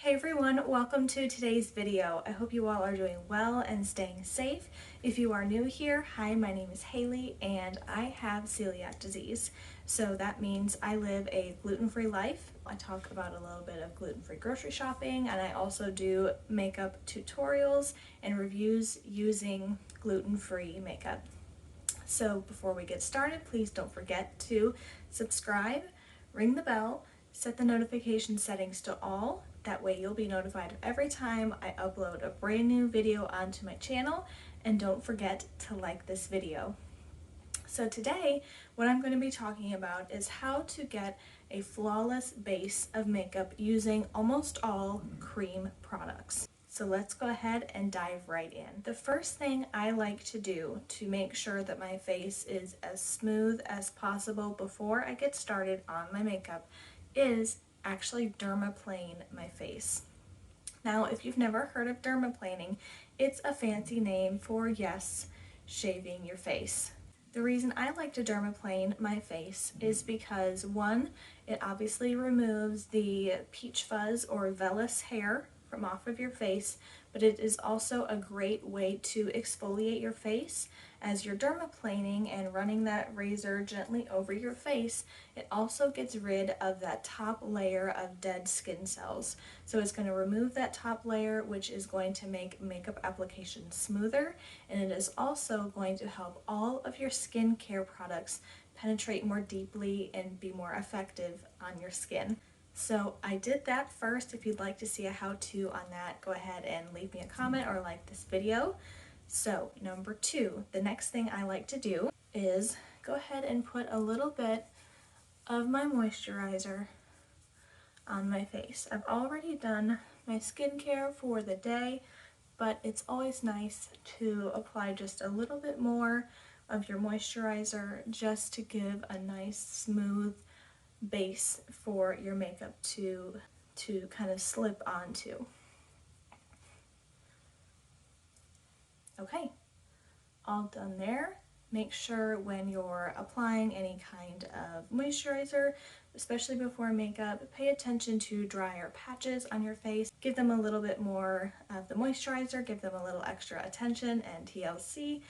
Hey everyone, welcome to today's video. I hope you all are doing well and staying safe. If you are new here, hi, my name is Haley and I have celiac disease. So that means I live a gluten-free life. I talk about a little bit of gluten-free grocery shopping, and I also do makeup tutorials and reviews using gluten-free makeup. So before we get started, please don't forget to subscribe, ring the bell, set the notification settings to all. That way you'll be notified every time I upload a brand new video onto my channel, and don't forget to like this video. So today, what I'm going to be talking about is how to get a flawless base of makeup using almost all cream products. So let's go ahead and dive right in. The first thing I like to do to make sure that my face is as smooth as possible before I get started on my makeup is actually dermaplane my face. Now, if you've never heard of dermaplaning, it's a fancy name for, yes, shaving your face. The reason I like to dermaplane my face is because, one, it obviously removes the peach fuzz or vellus hair from off of your face, but it is also a great way to exfoliate your face. As you're dermaplaning and running that razor gently over your face, it also gets rid of that top layer of dead skin cells. So it's going to remove that top layer, which is going to make makeup application smoother, and it is also going to help all of your skincare products penetrate more deeply and be more effective on your skin. So I did that first. If you'd like to see a how-to on that, go ahead and leave me a comment or like this video. So number two, the next thing I like to do is go ahead and put a little bit of my moisturizer on my face. I've already done my skincare for the day, but it's always nice to apply just a little bit more of your moisturizer just to give a nice smooth base for your makeup to kind of slip onto. Okay, all done there. Make sure when you're applying any kind of moisturizer, especially before makeup, pay attention to drier patches on your face. Give them a little bit more of the moisturizer, give them a little extra attention and TLC.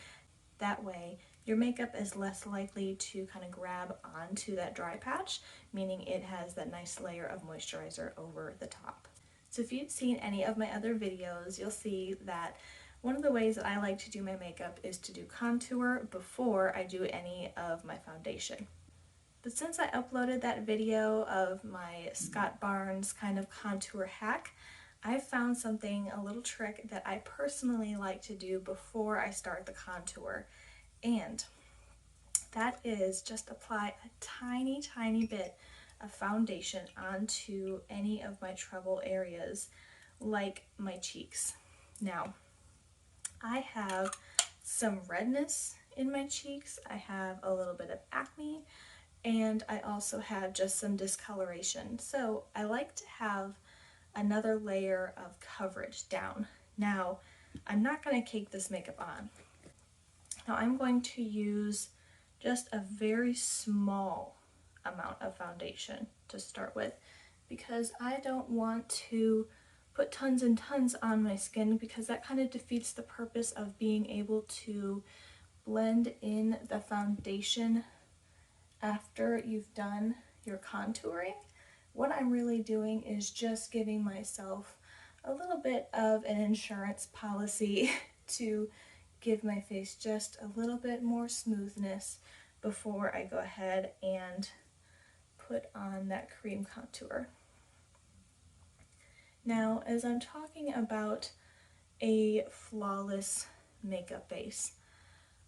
That way your makeup is less likely to kind of grab onto that dry patch, meaning it has that nice layer of moisturizer over the top. So if you've seen any of my other videos, you'll see that one of the ways that I like to do my makeup is to do contour before I do any of my foundation. But since I uploaded that video of my Scott Barnes kind of contour hack, I found something, a little trick that I personally like to do before I start the contour. And that is just apply a tiny bit of foundation onto any of my trouble areas, like my cheeks. Now, I have some redness in my cheeks, I have a little bit of acne, and I also have just some discoloration. So I like to have another layer of coverage down. Now, I'm not going to cake this makeup on. Now I'm going to use just a very small amount of foundation to start with, because I don't want to put tons and tons on my skin, because that kind of defeats the purpose of being able to blend in the foundation after you've done your contouring. What I'm really doing is just giving myself a little bit of an insurance policy to give my face just a little bit more smoothness before I go ahead and put on that cream contour. Now, as I'm talking about a flawless makeup base,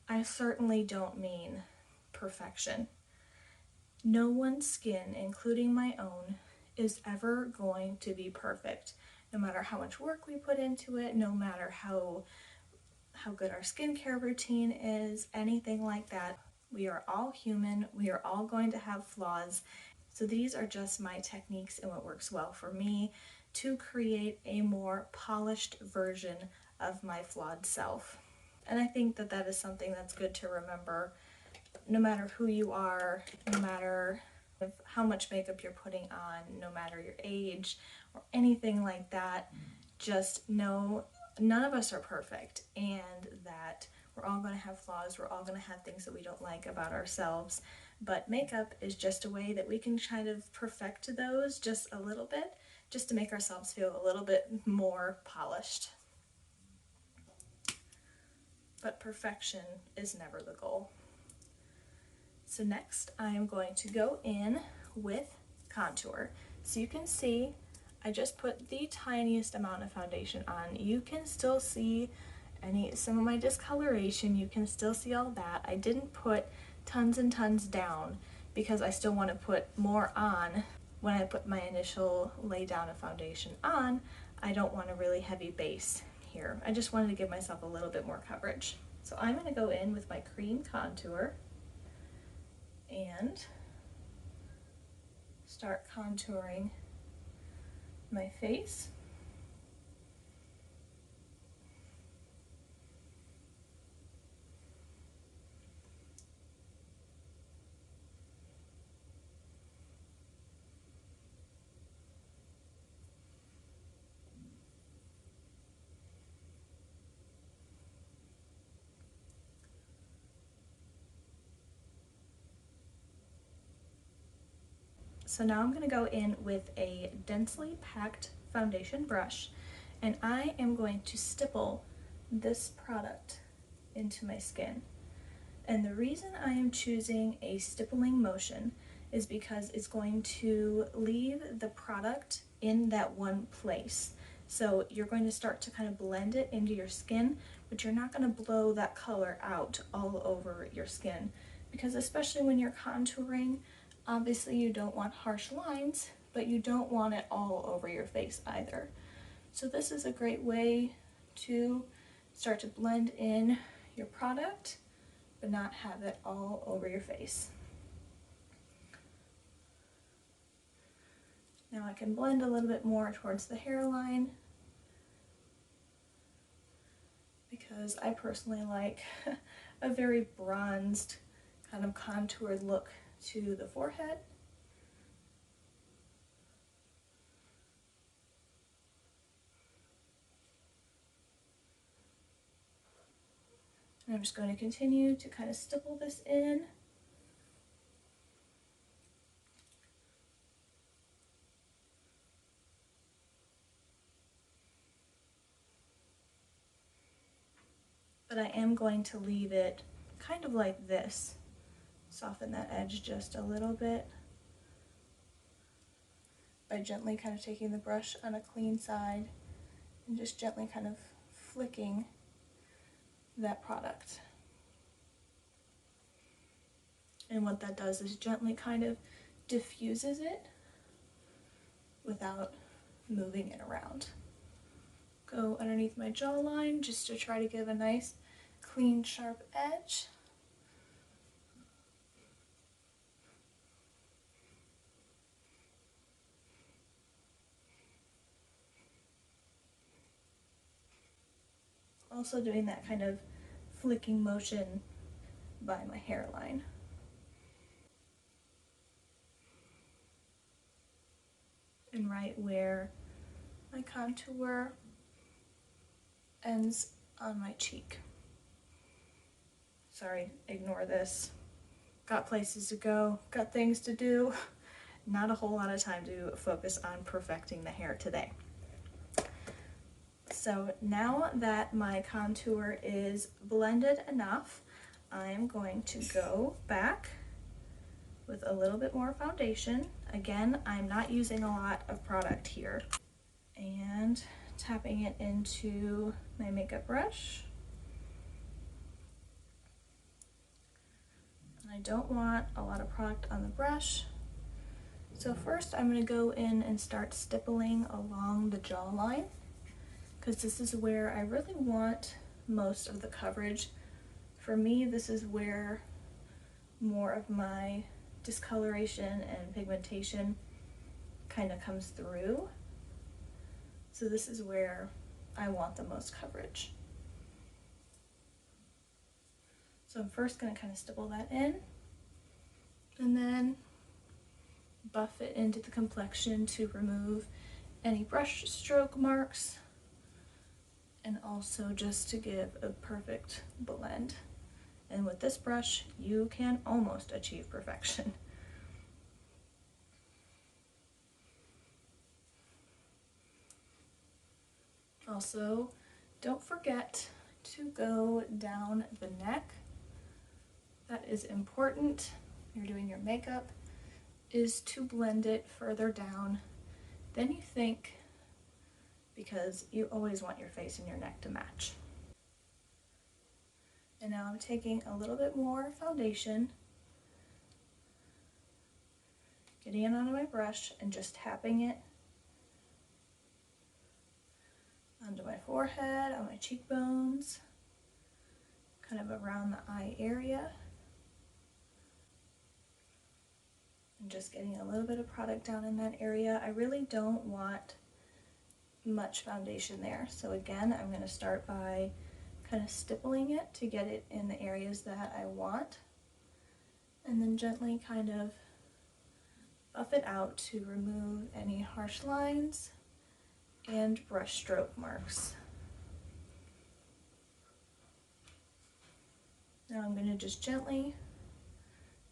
I certainly don't mean perfection. No one's skin, including my own, is ever going to be perfect. No matter how much work we put into it, no matter how good our skincare routine is, anything like that. We are all human, we are all going to have flaws. So these are just my techniques and what works well for me to create a more polished version of my flawed self. And I think that that is something that's good to remember, no matter who you are, no matter how much makeup you're putting on, no matter your age or anything like that. Just know none of us are perfect, and that we're all going to have flaws, we're all going to have things that we don't like about ourselves, but makeup is just a way that we can kind of perfect those just a little bit, just to make ourselves feel a little bit more polished. But perfection is never the goal. So next I am going to go in with contour. So you can see I just put the tiniest amount of foundation on. You can still see some of my discoloration, you can still see all that. I didn't put tons and tons down because I still want to put more on. When I put my initial lay down of foundation on, I don't want a really heavy base here. I just wanted to give myself a little bit more coverage. So I'm going to go in with my cream contour and start contouring my face. So now I'm going to go in with a densely packed foundation brush, and I am going to stipple this product into my skin. And the reason I am choosing a stippling motion is because it's going to leave the product in that one place. So you're going to start to kind of blend it into your skin, but you're not going to blow that color out all over your skin, because especially when you're contouring, obviously you don't want harsh lines, but you don't want it all over your face either. So this is a great way to start to blend in your product, but not have it all over your face. Now I can blend a little bit more towards the hairline, because I personally like a very bronzed, kind of contoured look to the forehead. And I'm just going to continue to kind of stipple this in. But I am going to leave it kind of like this. Soften that edge just a little bit by gently kind of taking the brush on a clean side and just gently kind of flicking that product. And what that does is gently kind of diffuses it without moving it around. Go underneath my jawline just to try to give a nice, clean, sharp edge. Also doing that kind of flicking motion by my hairline. And right where my contour ends on my cheek. Sorry, ignore this. Got places to go, got things to do. Not a whole lot of time to focus on perfecting the hair today. So now that my contour is blended enough, I'm going to go back with a little bit more foundation. Again, I'm not using a lot of product here. And tapping it into my makeup brush. And I don't want a lot of product on the brush. So first I'm going to go in and start stippling along the jawline, because this is where I really want most of the coverage. For me, this is where more of my discoloration and pigmentation kind of comes through. So this is where I want the most coverage. So I'm first going to kind of stipple that in, and then buff it into the complexion to remove any brush stroke marks, and also just to give a perfect blend. And with this brush, you can almost achieve perfection. Also, don't forget to go down the neck. That is important when you're doing your makeup, is to blend it further down than you think, because you always want your face and your neck to match. And now I'm taking a little bit more foundation, getting it onto my brush and just tapping it onto my forehead, on my cheekbones, kind of around the eye area. And just getting a little bit of product down in that area. I really don't want much foundation there. So again, I'm going to start by kind of stippling it to get it in the areas that I want, and then gently kind of buff it out to remove any harsh lines and brush stroke marks. Now I'm going to just gently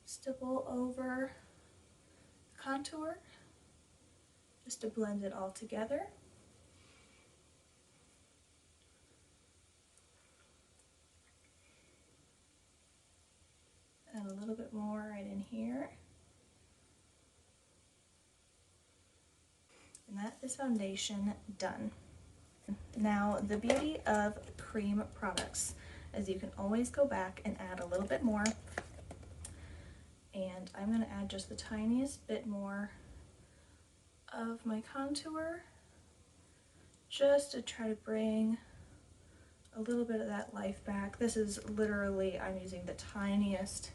stipple over the contour just to blend it all together. Add a little bit more right in here. And that is foundation done. Now, the beauty of cream products is you can always go back and add a little bit more. And I'm going to add just the tiniest bit more of my contour, just to try to bring a little bit of that life back. This is literally, I'm using the tiniest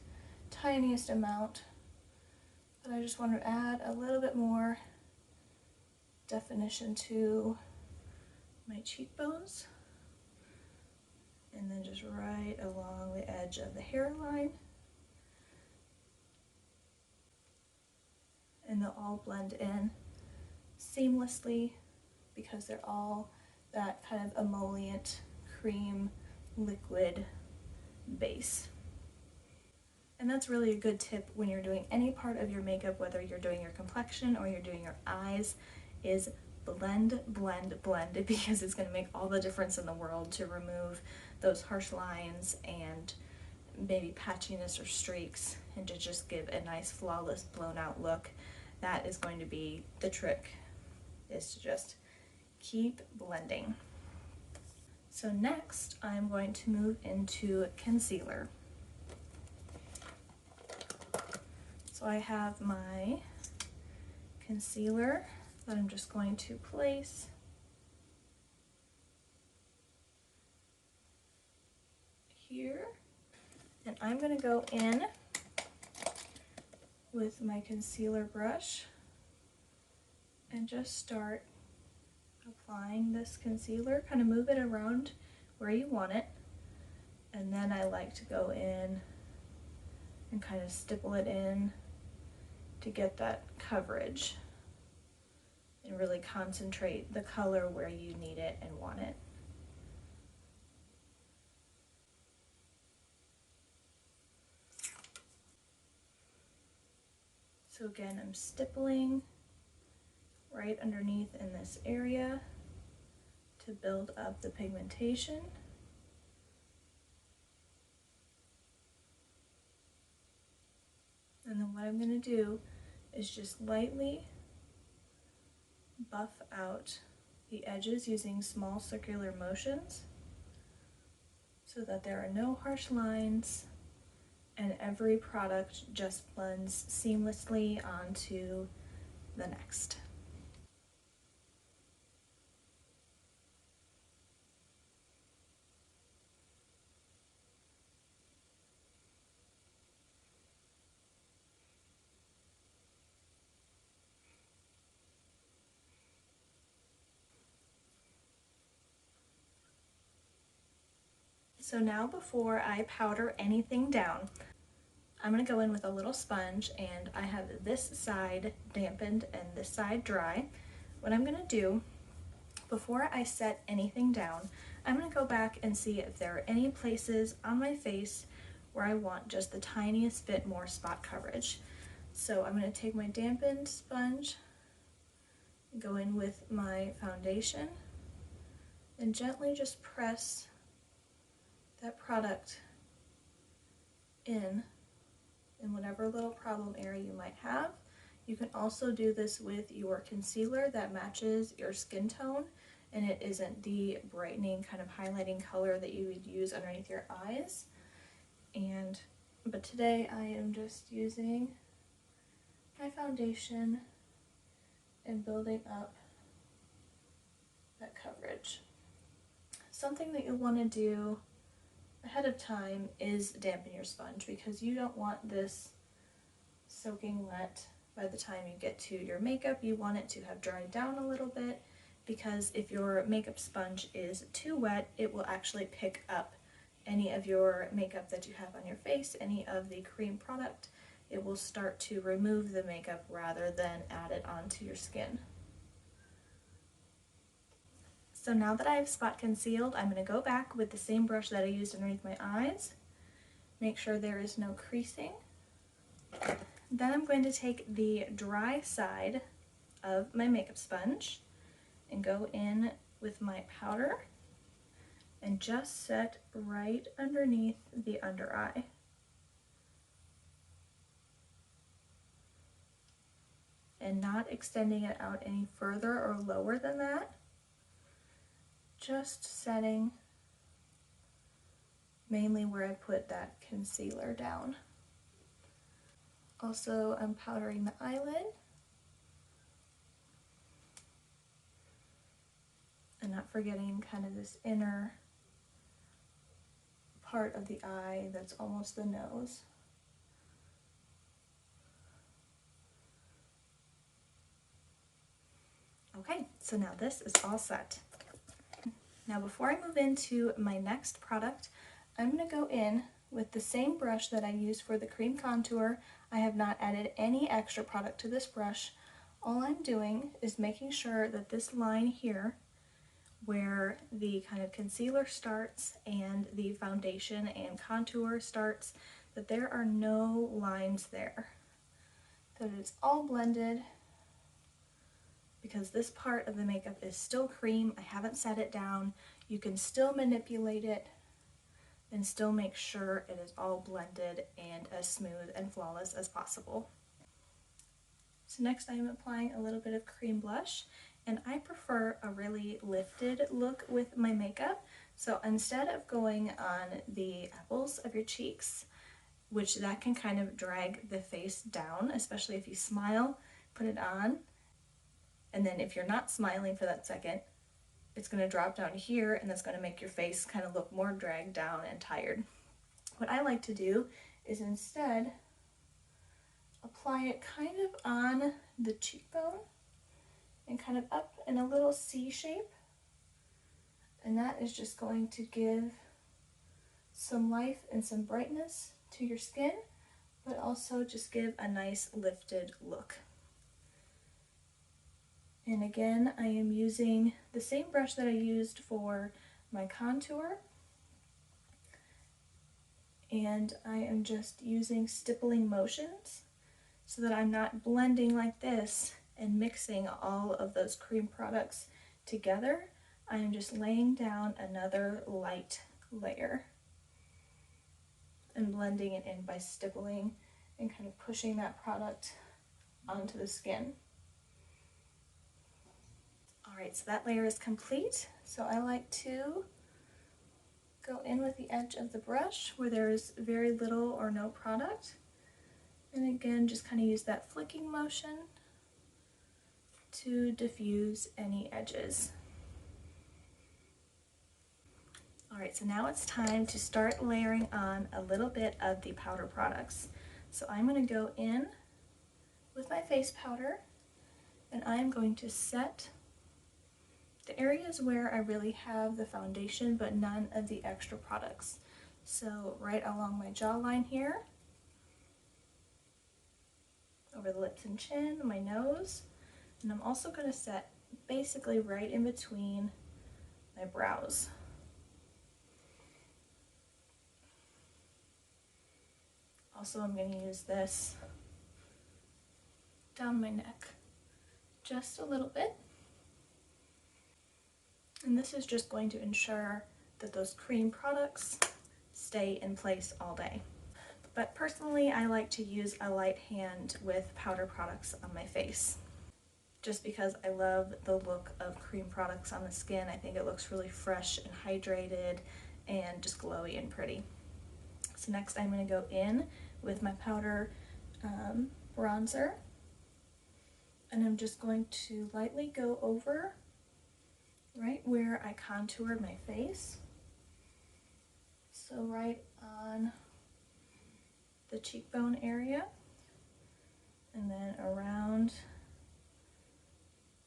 amount, but I just want to add a little bit more definition to my cheekbones, and then just right along the edge of the hairline, and they'll all blend in seamlessly because they're all that kind of emollient cream liquid base. And that's really a good tip when you're doing any part of your makeup, whether you're doing your complexion or you're doing your eyes, is blend, blend, blend, because it's going to make all the difference in the world to remove those harsh lines and maybe patchiness or streaks, and to just give a nice flawless blown out look. That is going to be the trick, is to just keep blending. So next I'm going to move into concealer. So I have my concealer that I'm just going to place here, and I'm going to go in with my concealer brush and just start applying this concealer. Kind of move it around where you want it, and then I like to go in and kind of stipple it in to get that coverage and really concentrate the color where you need it and want it. So again, I'm stippling right underneath in this area to build up the pigmentation. And then what I'm going to do is just lightly buff out the edges using small circular motions so that there are no harsh lines and every product just blends seamlessly onto the next. So now, before I powder anything down, I'm going to go in with a little sponge, and I have this side dampened and this side dry. what I'm going to do, before I set anything down, I'm going to go back and see if there are any places on my face where I want just the tiniest bit more spot coverage. So I'm going to take my dampened sponge, go in with my foundation, and gently just press that product in whatever little problem area you might have. You can also do this with your concealer that matches your skin tone and it isn't the brightening kind of highlighting color that you would use underneath your eyes. But today I am just using my foundation and building up that coverage. Something that you'll want to do ahead of time is dampen your sponge, because you don't want this soaking wet by the time you get to your makeup. You want it to have dried down a little bit, because if your makeup sponge is too wet, it will actually pick up any of your makeup that you have on your face, any of the cream product. It will start to remove the makeup rather than add it onto your skin. So now that I have spot concealed, I'm going to go back with the same brush that I used underneath my eyes. Make sure there is no creasing. Then I'm going to take the dry side of my makeup sponge and go in with my powder and just set right underneath the under eye. And not extending it out any further or lower than that. Just setting mainly where I put that concealer down. Also, I'm powdering the eyelid. And not forgetting kind of this inner part of the eye that's almost the nose. Okay, so now this is all set. Now before I move into my next product, I'm going to go in with the same brush that I used for the cream contour. I have not added any extra product to this brush. All I'm doing is making sure that this line here, where the kind of concealer starts and the foundation and contour starts, that there are no lines there. That it's all blended, because this part of the makeup is still cream. I haven't set it down. You can still manipulate it and still make sure it is all blended and as smooth and flawless as possible. So next I am applying a little bit of cream blush, and I prefer a really lifted look with my makeup. So instead of going on the apples of your cheeks, which that can kind of drag the face down, especially if you smile, put it on, and then if you're not smiling for that second, it's going to drop down here, and that's going to make your face kind of look more dragged down and tired. What I like to do is instead apply it kind of on the cheekbone and kind of up in a little C shape, and that is just going to give some life and some brightness to your skin, but also just give a nice lifted look. And again, I am using the same brush that I used for my contour, and I am just using stippling motions so that I'm not blending like this and mixing all of those cream products together. I am just laying down another light layer and blending it in by stippling and kind of pushing that product onto the skin. Alright, so that layer is complete. So I like to go in with the edge of the brush where there is very little or no product. And again, just kind of use that flicking motion to diffuse any edges. Alright, so now it's time to start layering on a little bit of the powder products. So I'm going to go in with my face powder, and I'm going to set the areas where I really have the foundation but none of the extra products. So right along my jawline here, over the lips and chin, my nose, and I'm also going to set basically right in between my brows. Also, I'm going to use this down my neck just a little bit. And this is just going to ensure that those cream products stay in place all day. But personally, I like to use a light hand with powder products on my face, just because I love the look of cream products on the skin. I think it looks really fresh and hydrated and just glowy and pretty. So next I'm going to go in with my powder bronzer, and I'm just going to lightly go over right where I contoured my face. So right on the cheekbone area, and then around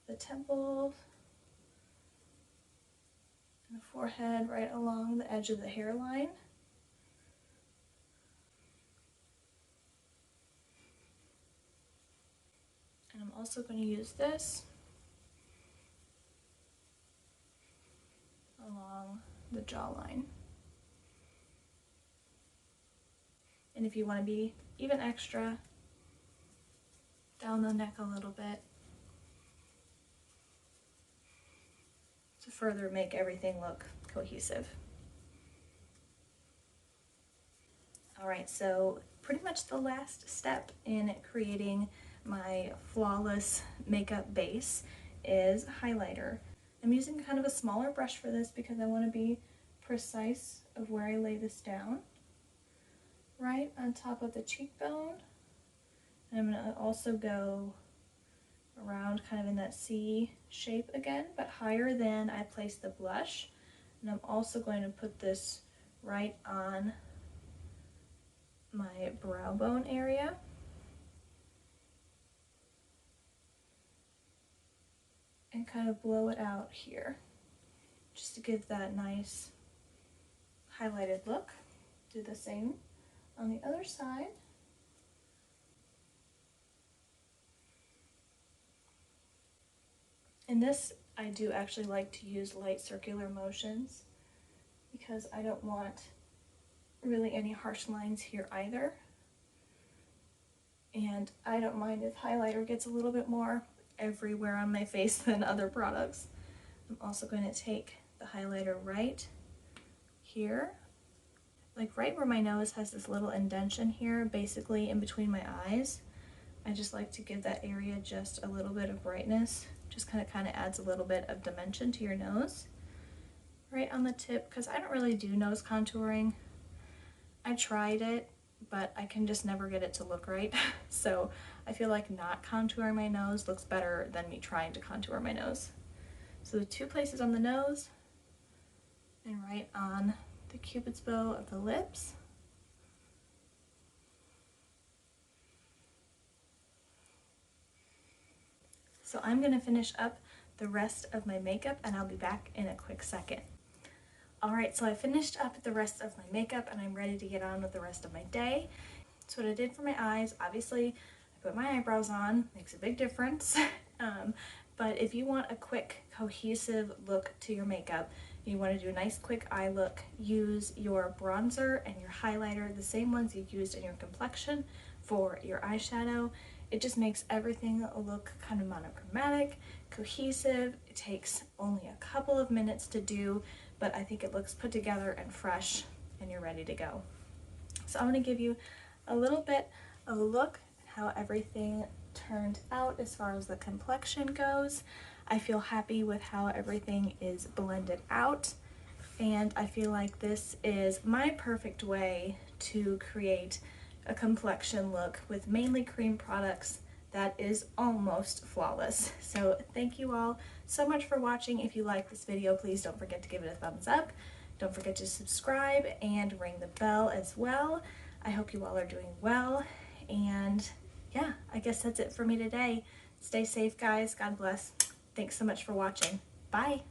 the temples and the forehead, right along the edge of the hairline. And I'm also going to use this along the jawline. And if you want to be even extra, down the neck a little bit to further make everything look cohesive. Alright, so pretty much the last step in creating my flawless makeup base is highlighter. I'm using kind of a smaller brush for this because I want to be precise of where I lay this down. Right on top of the cheekbone. And I'm going to also go around kind of in that C shape again, but higher than I placed the blush. And I'm also going to put this right on my brow bone area. And kind of blow it out here, just to give that nice highlighted look. Do the same on the other side. In this, I do actually like to use light circular motions because I don't want really any harsh lines here either. And I don't mind if highlighter gets a little bit more everywhere on my face than other products. I'm also going to take the highlighter right here, like right where my nose has this little indentation here, basically in between my eyes. I just like to give that area just a little bit of brightness. Just kind of adds a little bit of dimension to your nose. Right on the tip, because I don't really do nose contouring. I tried it, but I can just never get it to look right. So I feel like not contouring my nose looks better than me trying to contour my nose. So the two places on the nose, and right on the cupid's bow of the lips. So I'm going to finish up the rest of my makeup and I'll be back in a quick second. Alright, so I finished up the rest of my makeup and I'm ready to get on with the rest of my day. So what I did for my eyes, obviously I put my eyebrows on, makes a big difference. But if you want a quick cohesive look to your makeup, you want to do a nice quick eye look, use your bronzer and your highlighter, the same ones you used in your Complexion for your eyeshadow. It just makes everything look kind of monochromatic, cohesive. It takes only a couple of minutes to do, but I think it looks put together and fresh and you're ready to go. So I'm going to give you a little bit of a look at how everything turned out as far as the complexion goes. I feel happy with how everything is blended out, and I feel like this is my perfect way to create a complexion look with mainly cream products that is almost flawless. So thank you all so much for watching. If you like this video, please don't forget to give it a thumbs up. Don't forget to subscribe and ring the bell as well. I hope you all are doing well, and yeah, I guess that's it for me today. Stay safe, guys. God bless. Thanks so much for watching. Bye.